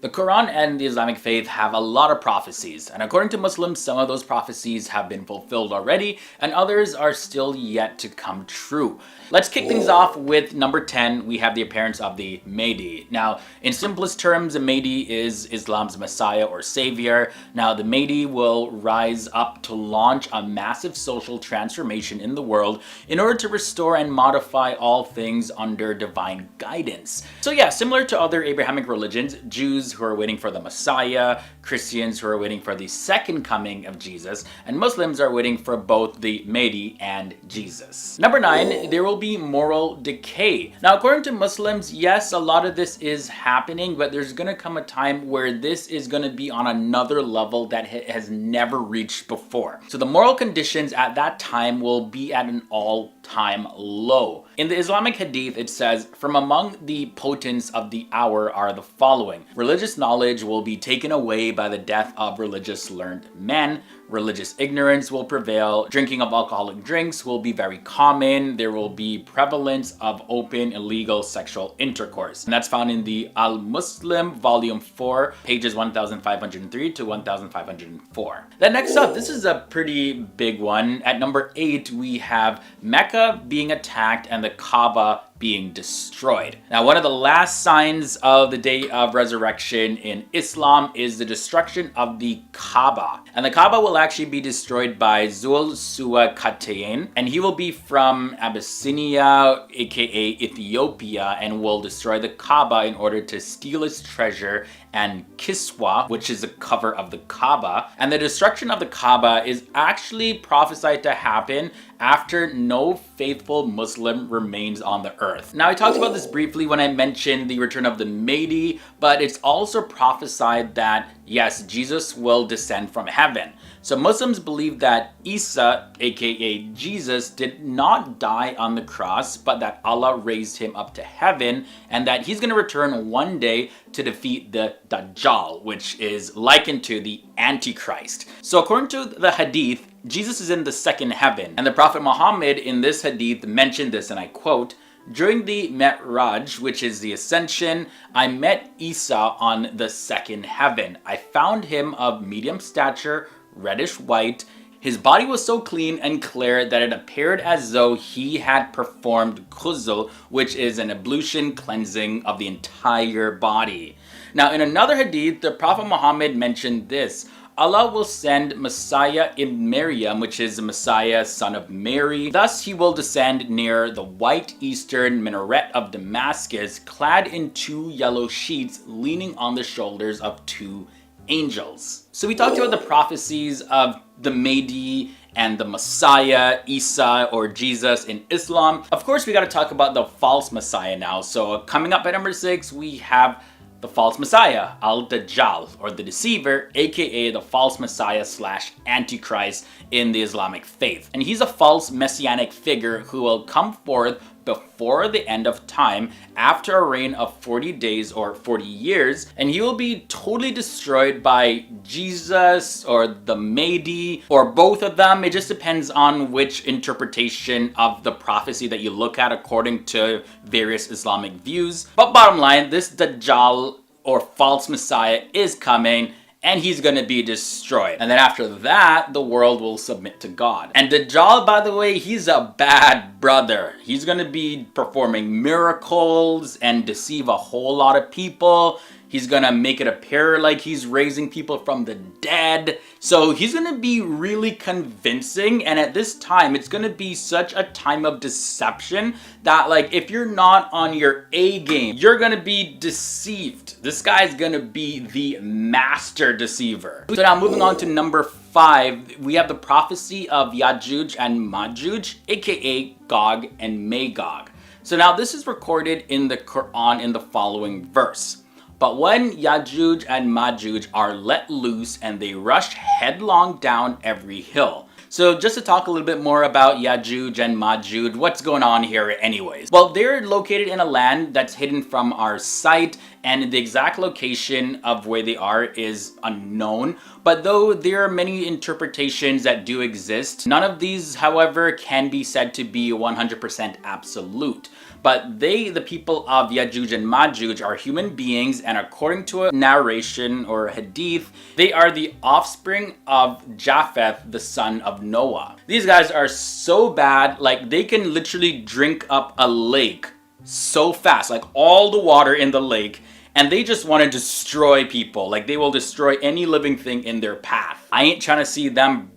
The Quran and the Islamic faith have a lot of prophecies, and according to Muslims, some of those prophecies have been fulfilled already, and others are still yet to come true. Let's kick things off with number 10. We have the appearance of the Mahdi. Now, in simplest terms, the Mahdi is Islam's Messiah or Savior. Now, the Mahdi will rise up to launch a massive social transformation in the world in order to restore and modify all things under divine guidance. So yeah, similar to other Abrahamic religions, Jews who are waiting for the Messiah, Christians who are waiting for the second coming of Jesus, and Muslims are waiting for both the Mahdi and Jesus. Number 9, there will be moral decay. Now, according to Muslims, yes, a lot of this is happening, but there's gonna come a time where this is gonna be on another level that has never reached before. So the moral conditions at that time will be at an all-time low. In the Islamic Hadith, it says, "From among the potents of the hour are the following. Religious knowledge will be taken away by the death of religious learned men. Religious ignorance will prevail. Drinking of alcoholic drinks will be very common. There will be prevalence of open illegal sexual intercourse." And that's found in the Al-Muslim volume 4, pages 1503 to 1504. Then next up, this is a pretty big one. At number 8, we have Mecca being attacked and the Kaaba being destroyed. Now, one of the last signs of the day of resurrection in Islam is the destruction of the Kaaba. And the Kaaba will actually be destroyed by Zul Suwakatayn, and he will be from Abyssinia, aka Ethiopia, and will destroy the Kaaba in order to steal its treasure and Kiswa, which is the cover of the Kaaba. And the destruction of the Kaaba is actually prophesied to happen after no faithful Muslim remains on the earth. Now, I talked about this briefly when I mentioned the return of the Mahdi, but it's also prophesied that, yes, Jesus will descend from heaven. So Muslims believe that Isa, aka Jesus, did not die on the cross, but that Allah raised him up to heaven, and that he's going to return one day to defeat the Dajjal, which is likened to the Antichrist. So according to the Hadith, Jesus is in the second heaven, and the Prophet Muhammad in this Hadith mentioned this, and I quote, "During the Mi'raj, which is the ascension, I met Isa on the second heaven. I found him of medium stature, reddish white. His body was so clean and clear that it appeared as though he had performed ghusl, which is an ablution cleansing of the entire body." Now, in another hadith, the Prophet Muhammad mentioned this: "Allah will send Messiah in Maryam," which is the Messiah, son of Mary. "Thus he will descend near the white eastern minaret of Damascus, clad in 2 yellow sheets, leaning on the shoulders of 2 angels." So we talked about the prophecies of the Mahdi and the Messiah, Isa or Jesus in Islam. Of course, we got to talk about the false Messiah now. So coming up at number 6, we have the false Messiah, Al-Dajjal, or the deceiver, aka the false Messiah / Antichrist in the Islamic faith. And he's a false messianic figure who will come forth before the end of time after a reign of 40 days or 40 years, and he will be totally destroyed by Jesus or the Mahdi or both of them. It just depends on which interpretation of the prophecy that you look at according to various Islamic views. But bottom line, this Dajjal or false Messiah is coming, and he's going to be destroyed. And then after that, the world will submit to God. And Dajjal, by the way, he's a bad brother. He's going to be performing miracles and deceive a whole lot of people. He's going to make it appear like he's raising people from the dead. So he's going to be really convincing. And at this time, it's going to be such a time of deception that, like, if you're not on your A game, you're going to be deceived. This guy's going to be the master deceiver. So now moving on to number 5, we have the prophecy of Yajuj and Majuj, aka Gog and Magog. So now this is recorded in the Quran in the following verse: "But when Yajuj and Majuj are let loose and they rush headlong down every hill." So just to talk a little bit more about Yajuj and Majuj, what's going on here anyways? Well, they're located in a land that's hidden from our sight, and the exact location of where they are is unknown. But though there are many interpretations that do exist, none of these, however, can be said to be 100% absolute. but they, the people of Yajuj and Majuj, are human beings, and according to a narration or a hadith, they are the offspring of Japheth, the son of Noah. These guys are so bad, like they can literally drink up a lake so fast, like all the water in the lake, and they just want to destroy people. Like they will destroy any living thing in their path. I ain't trying to see them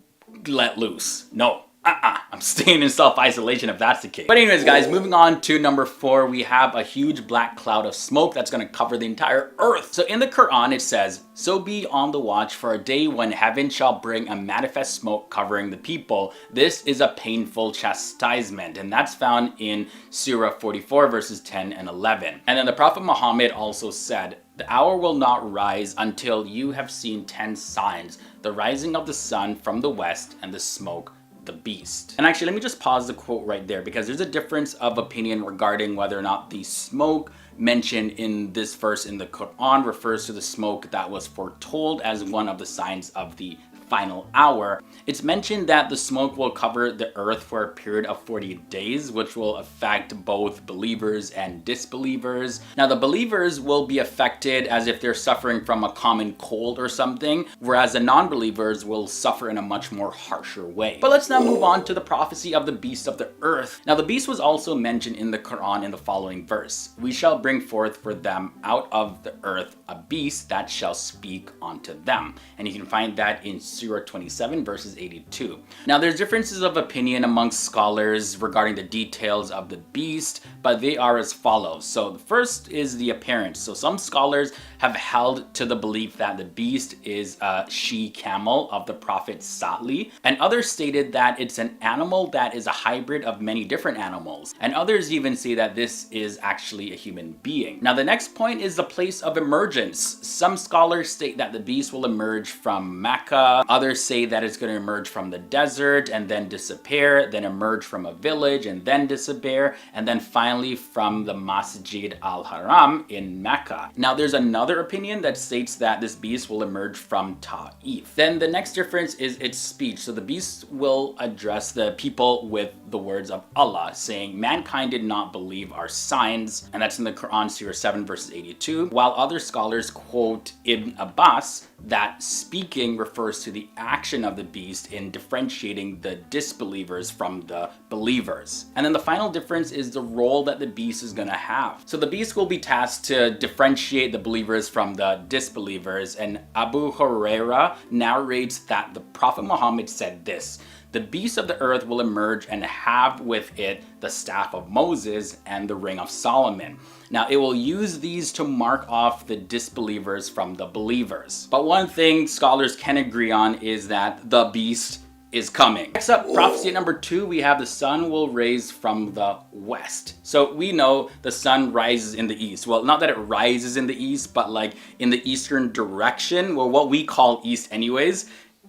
let loose. No. I'm staying in self-isolation if that's the case. But anyways, guys, moving on to number 4, we have a huge black cloud of smoke that's going to cover the entire earth. So in the Quran, it says, "So be on the watch for a day when heaven shall bring a manifest smoke covering the people. This is a painful chastisement." And that's found in Surah 44 verses 10 and 11. And then the Prophet Muhammad also said, "The hour will not rise until you have seen 10 signs, the rising of the sun from the west and the smoke the beast." And actually, let me just pause the quote right there, because there's a difference of opinion regarding whether or not the smoke mentioned in this verse in the Quran refers to the smoke that was foretold as one of the signs of the final hour. It's mentioned that the smoke will cover the earth for a period of 40 days, which will affect both believers and disbelievers. Now, the believers will be affected as if they're suffering from a common cold or something, whereas the non-believers will suffer in a much more harsher way. But let's now move on to the prophecy of the beast of the earth. Now, the beast was also mentioned in the Quran in the following verse: "We shall bring forth for them out of the earth a beast that shall speak unto them." And you can find that in Surah 27 verses 82. Now, there's differences of opinion amongst scholars regarding the details of the beast, but they are as follows. So the first is the appearance. So some scholars have held to the belief that the beast is a she-camel of the prophet Salih, and others stated that it's an animal that is a hybrid of many different animals, and others even say that this is actually a human being. Now, the next point is the place of emergence. Some scholars state that the beast will emerge from Mecca. Others say that it's going to emerge from the desert and then disappear, then emerge from a village and then disappear, and then finally from the Masjid al-Haram in Mecca. Now, there's another opinion that states that this beast will emerge from Ta'if. Then the next difference is its speech. So the beast will address the people with the words of Allah, saying, "Mankind did not believe our signs," and that's in the Quran, Surah 7 verses 82, while other scholars quote Ibn Abbas that speaking refers to the action of the beast in differentiating the disbelievers from the believers. And then the final difference is the role that the beast is going to have. So the beast will be tasked to differentiate the believers from the disbelievers, and Abu Huraira narrates that the Prophet Muhammad said this: "The beast of the earth will emerge and have with it the staff of Moses and the ring of Solomon. Now, it will use these to mark off the disbelievers from the believers." But one thing scholars can agree on is that the beast is coming. Next up, prophecy number 2, we have the sun will rise from the west. So we know the sun rises in the east. Well, not that it rises in the east, but like in the eastern direction, well, what we call east anyways.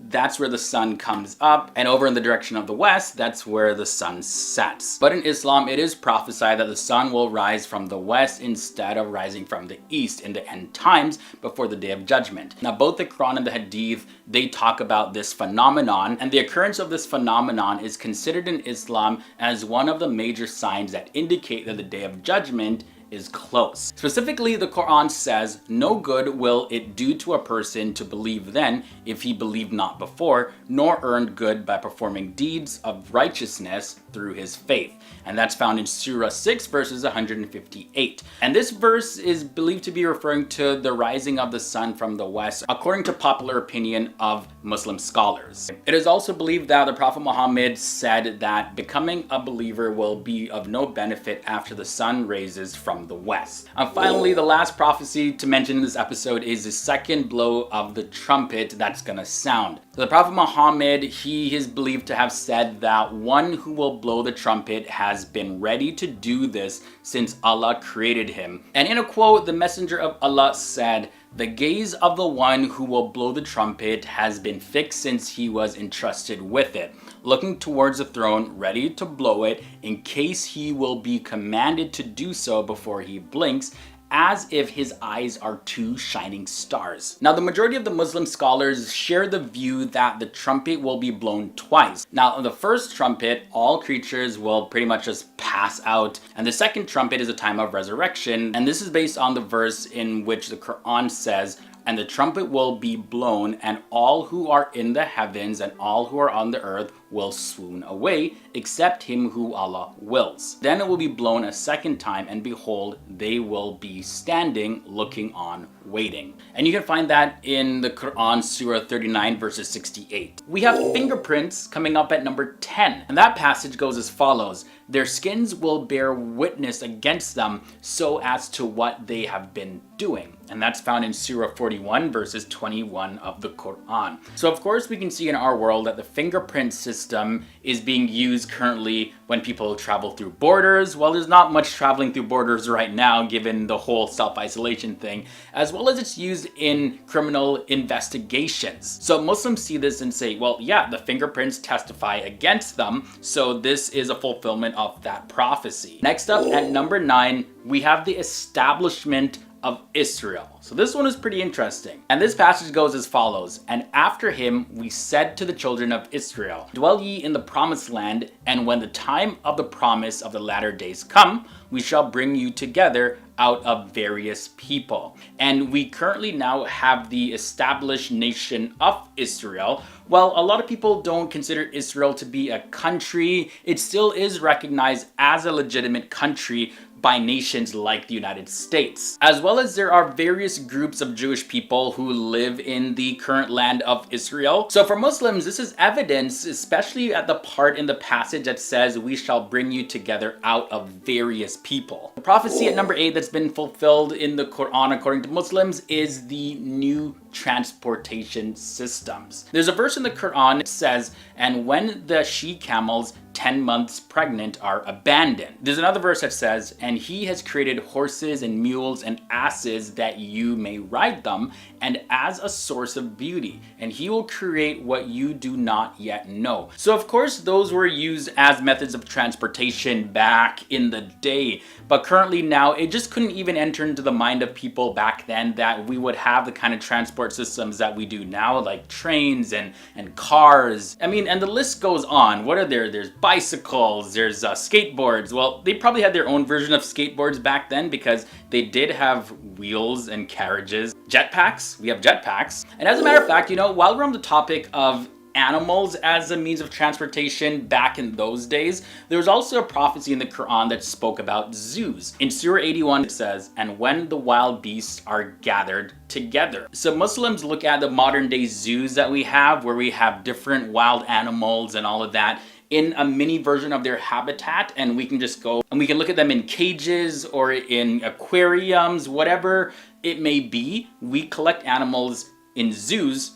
That's where the sun comes up, and over in the direction of the west, that's where the sun sets. But in Islam, it is prophesied that the sun will rise from the west instead of rising from the east in the end times before the day of judgment. Now, both the Quran and the Hadith, they talk about this phenomenon, and the occurrence of this phenomenon is considered in Islam as one of the major signs that indicate that the day of judgment is close. Specifically, the Quran says, "No good will it do to a person to believe then, if he believed not before, nor earned good by performing deeds of righteousness through his faith." And that's found in Surah 6 verses 158. And this verse is believed to be referring to the rising of the sun from the west, according to popular opinion of Muslim scholars. It is also believed that the Prophet Muhammad said that becoming a believer will be of no benefit after the sun rises from the west. And finally, the last prophecy to mention in this episode is the second blow of the trumpet that's gonna sound. So the Prophet Muhammad, he is believed to have said that one who will blow the trumpet has been ready to do this since Allah created him. And in a quote, the Messenger of Allah said, "The gaze of the one who will blow the trumpet has been fixed since he was entrusted with it, looking towards the throne, ready to blow it in case he will be commanded to do so before he blinks, as if his eyes are two shining stars. Now, the majority of the Muslim scholars share the view that the trumpet will be blown twice. Now, the first trumpet, all creatures will pretty much just pass out, and the second trumpet is a time of resurrection, and this is based on the verse in which the Quran says, "And the trumpet will be blown, and all who are in the heavens and all who are on the earth will swoon away, except him who Allah wills. Then it will be blown a second time, and behold, they will be standing, looking on, waiting." And you can find that in the Quran, Surah 39, verses 68. We have fingerprints coming up at number 10. And that passage goes as follows: "Their skins will bear witness against them so as to what they have been doing." And that's found in Surah 41, verses 21 of the Quran. So of course we can see in our world that the fingerprint system is being used currently when people travel through borders. Well, there's not much traveling through borders right now given the whole self-isolation thing, as well as it's used in criminal investigations. So Muslims see this and say, well, yeah, the fingerprints testify against them, so this is a fulfillment of that prophecy. Next up at number 9, we have the establishment of Israel. So this one is pretty interesting. And this passage goes as follows: "And after him we said to the children of Israel, dwell ye in the promised land, and when the time of the promise of the latter days come, we shall bring you together out of various people." And we currently now have the established nation of Israel. While a lot of people don't consider Israel to be a country, it still is recognized as a legitimate country by nations like the United States. As well as there are various groups of Jewish people who live in the current land of Israel. So for Muslims, this is evidence, especially at the part in the passage that says, "We shall bring you together out of various people." The prophecy at number 8 that's been fulfilled in the Quran according to Muslims is the new transportation systems. There's a verse in the Quran that says, "And when the she camels 10 months pregnant are abandoned." There's another verse that says, "And he has created horses and mules and asses that you may ride them, and as a source of beauty, and he will create what you do not yet know." So of course those were used as methods of transportation back in the day, but currently now it just couldn't even enter into the mind of people back then that we would have the kind of transport systems that we do now, like trains and cars. I mean, and the list goes on. What are there? There's bicycles, there's skateboards. Well, they probably had their own version of skateboards back then because they did have wheels and carriages. Jetpacks, we have jetpacks. And as a matter of fact, while we're on the topic of animals as a means of transportation back in those days, there was also a prophecy in the Quran that spoke about zoos. In Surah 81 it says, "And when the wild beasts are gathered together." So Muslims look at the modern day zoos that we have, where we have different wild animals and all of that in a mini version of their habitat, and we can just go and we can look at them in cages or in aquariums, whatever it may be. We collect animals in zoos.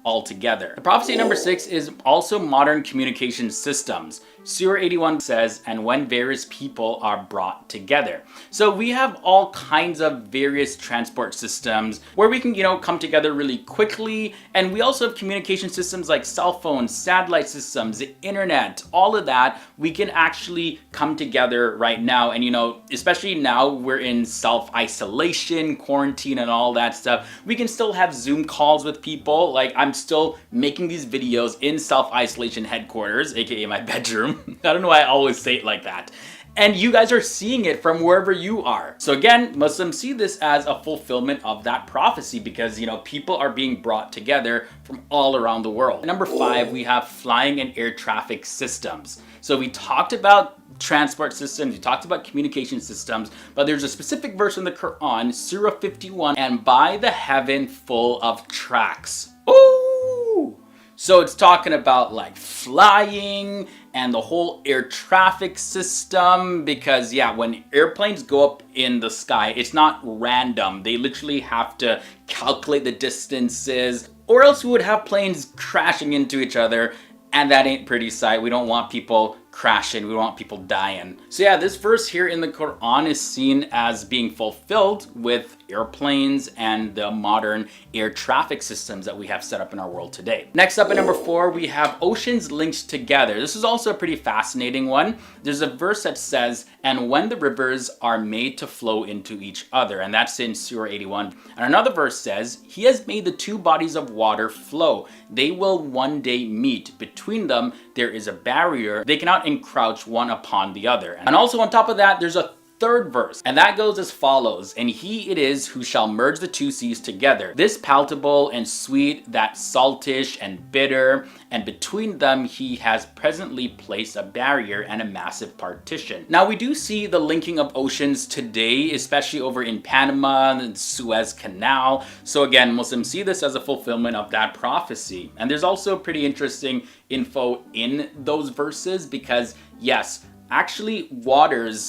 All together. The prophecy number 6 is also modern communication systems. Surah 81 says, "And when various people are brought together." So we have all kinds of various transport systems where we can, come together really quickly. And we also have communication systems like cell phones, satellite systems, the internet, all of that. We can actually come together right now. And, especially now we're in self-isolation, quarantine and all that stuff. We can still have Zoom calls with people. Like, I'm still making these videos in self-isolation headquarters, aka my bedroom. I don't know why I always say it like that. And you guys are seeing it from wherever you are. So again, Muslims see this as a fulfillment of that prophecy because, people are being brought together from all around the world. Number 5, we have flying and air traffic systems. So we talked about transport systems, we talked about communication systems, but there's a specific verse in the Quran, Surah 51, "And by the heaven full of tracks." Ooh! So it's talking about like flying and the whole air traffic system because when airplanes go up in the sky, it's not random. They literally have to calculate the distances or else we would have planes crashing into each other. And that ain't pretty sight. We don't want people crashing. We don't want people dying. So yeah, this verse here in the Quran is seen as being fulfilled with airplanes and the modern air traffic systems that we have set up in our world today. Next up at number 4, we have oceans linked together. This is also a pretty fascinating one. There's a verse that says, and when the rivers are made to flow into each other, and that's in Surah 81. And another verse says, he has made the two bodies of water flow. They will one day meet. Between them, there is a barrier. They cannot encroach one upon the other. And also on top of that, there's a third verse, and that goes as follows, and he it is who shall merge the two seas together, this palatable and sweet, that saltish and bitter, and between them he has presently placed a barrier and a massive partition. Now we do see the linking of oceans today, especially over in Panama and Suez Canal. So again, Muslims see this as a fulfillment of that prophecy. And there's also pretty interesting info in those verses, because yes, actually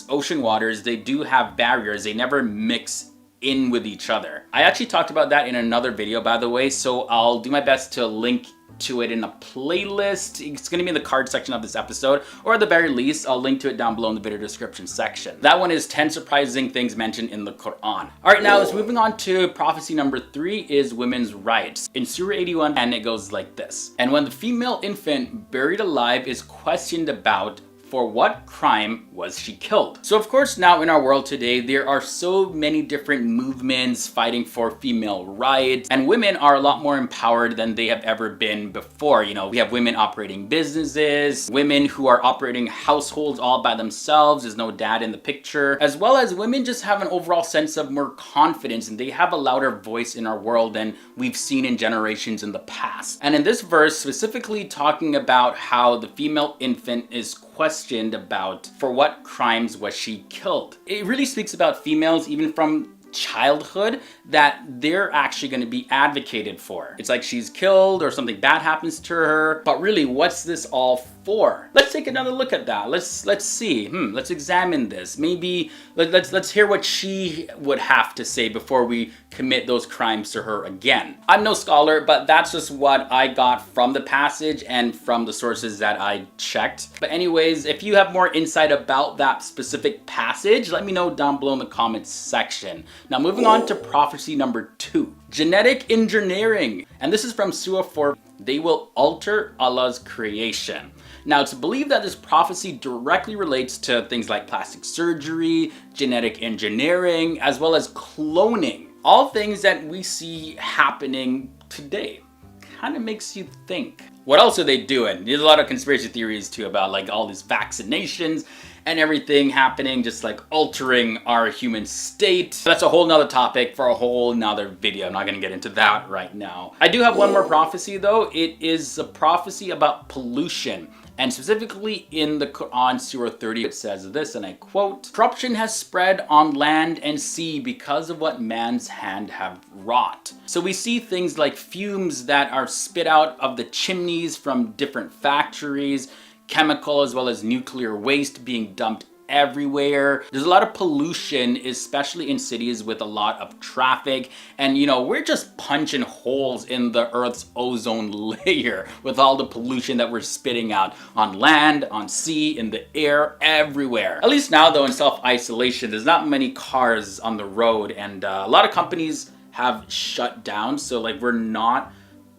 ocean waters, they do have barriers. They never mix in with each other. I actually talked about that in another video, by the way, so I'll do my best to link to it in a playlist. It's going to be in the card section of this episode, or at the very least, I'll link to it down below in the video description section. That one is 10 surprising things mentioned in the Quran. All right, now let's moving on to prophecy number 3 is women's rights. In Surah 81, and it goes like this. And when the female infant buried alive is questioned about, for what crime was she killed? So of course, now in our world today, there are so many different movements fighting for female rights, and women are a lot more empowered than they have ever been before. You know, we have women operating businesses, women who are operating households all by themselves. There's no dad in the picture, as well as women just have an overall sense of more confidence, and they have a louder voice in our world than we've seen in generations in the past. And in this verse, specifically talking about how the female infant is questioned about for what crimes was she killed. It really speaks about females, even from childhood, that they're actually going to be advocated for. It's like she's killed or something bad happens to her, but really, what's this all for? Let's take another look at that. Let's see. Let's examine this. Maybe let's hear what she would have to say before we commit those crimes to her again. I'm no scholar, but that's just what I got from the passage and from the sources that I checked. But anyways, if you have more insight about that specific passage, let me know down below in the comments section. Now moving on to prophecy number 2, genetic engineering. And this is from Surah 4. They will alter Allah's creation. Now, it's believed that this prophecy directly relates to things like plastic surgery, genetic engineering, as well as cloning. All things that we see happening today. Kind of makes you think, what else are they doing? There's a lot of conspiracy theories too about like all these vaccinations and everything happening, just like altering our human state. That's a whole nother topic for a whole nother video. I'm not gonna get into that right now. I do have one more prophecy though. It is a prophecy about pollution. And specifically in the Quran, Surah 30, it says this, and I quote, corruption has spread on land and sea because of what man's hand have wrought. So we see things like fumes that are spit out of the chimneys from different factories, chemical as well as nuclear waste being dumped everywhere. There's a lot of pollution, especially in cities with a lot of traffic. And you know, we're just punching holes in the Earth's ozone layer with all the pollution that we're spitting out on land, on sea, in the air, everywhere. At least now though, in self-isolation, there's not many cars on the road, and a lot of companies have shut down. So like we're not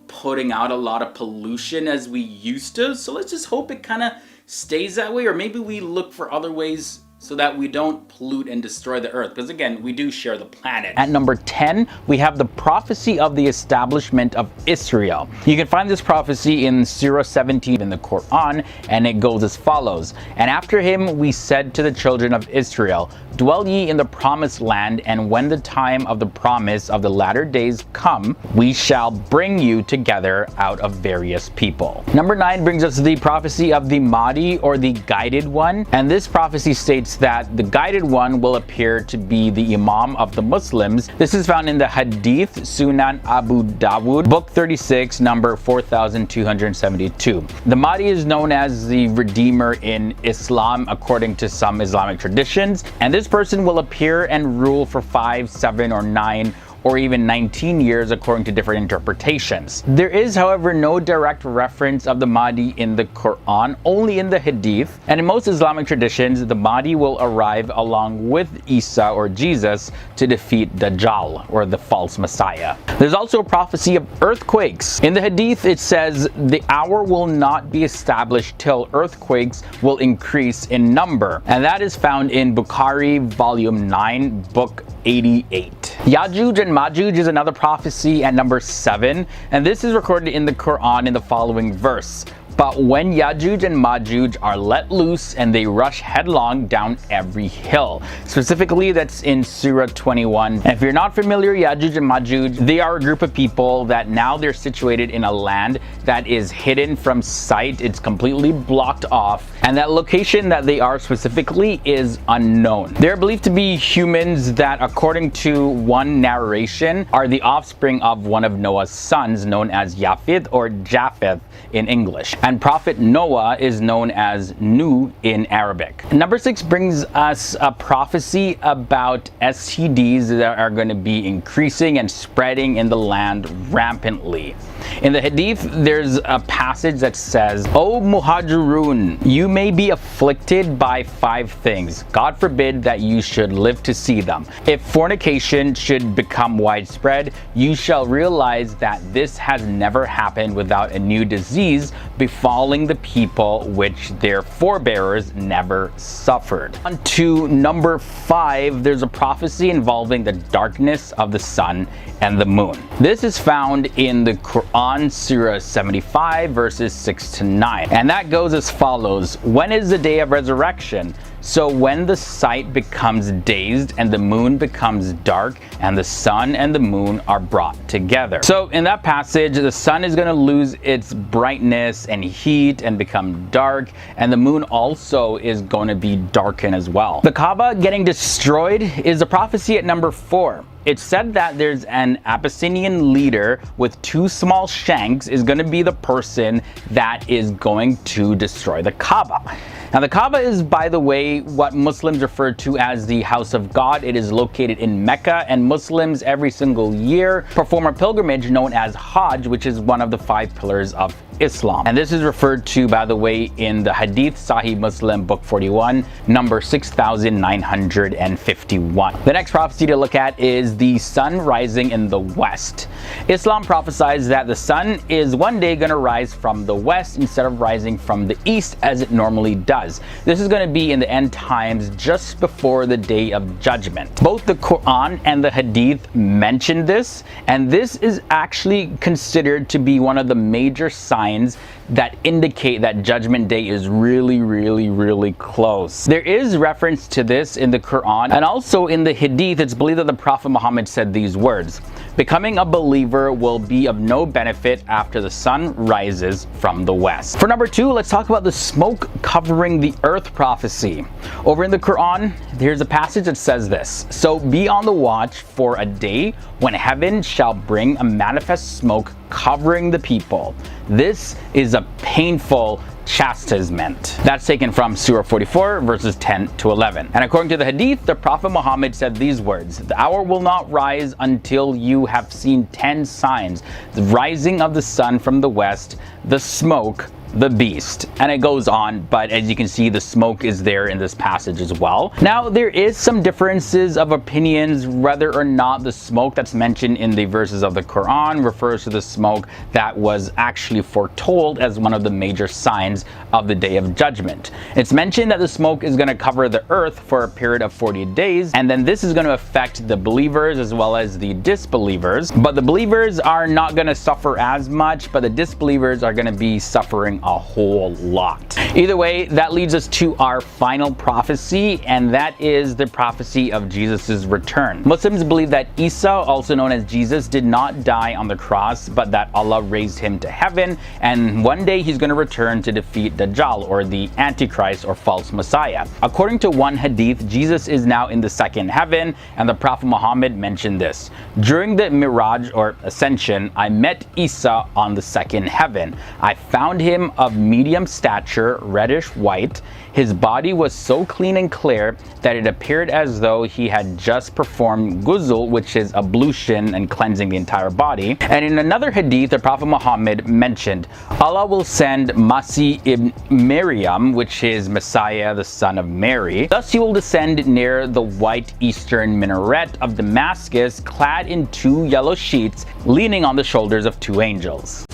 putting out a lot of pollution as we used to. So let's just hope it kind of stays that way, or maybe we look for other ways so that we don't pollute and destroy the earth, because again, we do share the planet. At number 10, we have the prophecy of the establishment of Israel. You can find this prophecy in Surah 17 in the Quran, and it goes as follows. And after him we said to the children of Israel, dwell ye in the promised land, and when the time of the promise of the latter days come, we shall bring you together out of various people. Number 9 brings us the prophecy of the Mahdi, or the guided one, and this prophecy states that the guided one will appear to be the Imam of the Muslims. This is found in the Hadith Sunan Abu Dawud, book 36, number 4272. The Mahdi is known as the Redeemer in Islam according to some Islamic traditions, and this person will appear and rule for 5, 7, or 9 or even 19 years according to different interpretations. There is, however, no direct reference of the Mahdi in the Quran, only in the Hadith, and in most Islamic traditions, the Mahdi will arrive along with Isa or Jesus to defeat Dajjal, or the false Messiah. There's also a prophecy of earthquakes. In the Hadith, it says, the hour will not be established till earthquakes will increase in number, and that is found in Bukhari, volume 9, book 88. Yajuj and Majuj is another prophecy at number 7, and this is recorded in the Quran in the following verse. But when Yajuj and Majuj are let loose and they rush headlong down every hill. Specifically, that's in Surah 21. And if you're not familiar, Yajuj and Majuj, they are a group of people that now they're situated in a land that is hidden from sight. It's completely blocked off. And that location that they are specifically is unknown. They're believed to be humans that, according to one narration, are the offspring of one of Noah's sons, known as Yafith or Japheth in English. And Prophet Noah is known as Nuh in Arabic. Number 6 brings us a prophecy about STDs that are going to be increasing and spreading in the land rampantly. In the Hadith, there's a passage that says, O Muhajirun, you may be afflicted by 5 things. God forbid that you should live to see them. If fornication should become widespread, you shall realize that this has never happened without a new disease befalling the people which their forebears never suffered. On to number 5, there's a prophecy involving the darkness of the sun and the moon. This is found in the Quran, Surah 75, verses 6 to 9. And that goes as follows. When is the day of resurrection? So when the sight becomes dazed and the moon becomes dark and the sun and the moon are brought together. So in that passage, the sun is going to lose its brightness and heat and become dark, and the moon also is going to be darkened as well. The Kaaba getting destroyed is a prophecy at number 4. It's said that there's an Abyssinian leader with 2 small shanks is going to be the person that is going to destroy the Kaaba. Now the Kaaba is, by the way, what Muslims refer to as the house of God. It is located in Mecca, and Muslims every single year perform a pilgrimage known as Hajj, which is one of the 5 pillars of Islam. And this is referred to, by the way, in the Hadith Sahih Muslim, book 41, number 6951. The next prophecy to look at is the sun rising in the west. Islam prophesies that the sun is one day going to rise from the west instead of rising from the east as it normally does. This is going to be in the end times, just before the day of judgment. Both the Quran and the Hadith mention this, and this is actually considered to be one of the major signs that indicate that Judgment Day is really close. There is reference to this in the Quran, and also in the Hadith, it's believed that the Prophet Muhammad said these words: becoming a believer will be of no benefit after the sun rises from the west. For number 2, let's talk about the smoke covering the earth prophecy. Over in the Quran, here's a passage that says this: so be on the watch for a day when heaven shall bring a manifest smoke covering the people. This is a painful chastisement. That's taken from Surah 44, verses 10 to 11. And according to the Hadith, the Prophet Muhammad said these words: the hour will not rise until you have seen 10 signs: the rising of the sun from the west, the smoke, the beast. And it goes on, but as you can see, the smoke is there in this passage as well. Now, there is some differences of opinions whether or not the smoke that's mentioned in the verses of the Quran refers to the smoke that was actually foretold as one of the major signs of the Day of Judgment. It's mentioned that the smoke is going to cover the earth for a period of 40 days, and then this is going to affect the believers as well as the disbelievers. But the believers are not going to suffer as much, but the disbelievers are going to be suffering a whole lot. Either way, that leads us to our final prophecy, and that is the prophecy of Jesus's return. Muslims believe that Isa, also known as Jesus, did not die on the cross, but that Allah raised him to heaven, and one day he's going to return to defeat Dajjal, or the Antichrist or false Messiah. According to one hadith, Jesus is now in the second heaven, and the Prophet Muhammad mentioned this: during the Miraj or Ascension, I met Isa on the second heaven. I found him of medium stature, reddish white. His body was so clean and clear that it appeared as though he had just performed ghusl, which is ablution and cleansing the entire body. And in another hadith, the Prophet Muhammad mentioned, Allah will send Masih ibn Maryam, which is Messiah, the son of Mary. Thus he will descend near the white eastern minaret of Damascus, clad in 2 yellow sheets, leaning on the shoulders of 2 angels.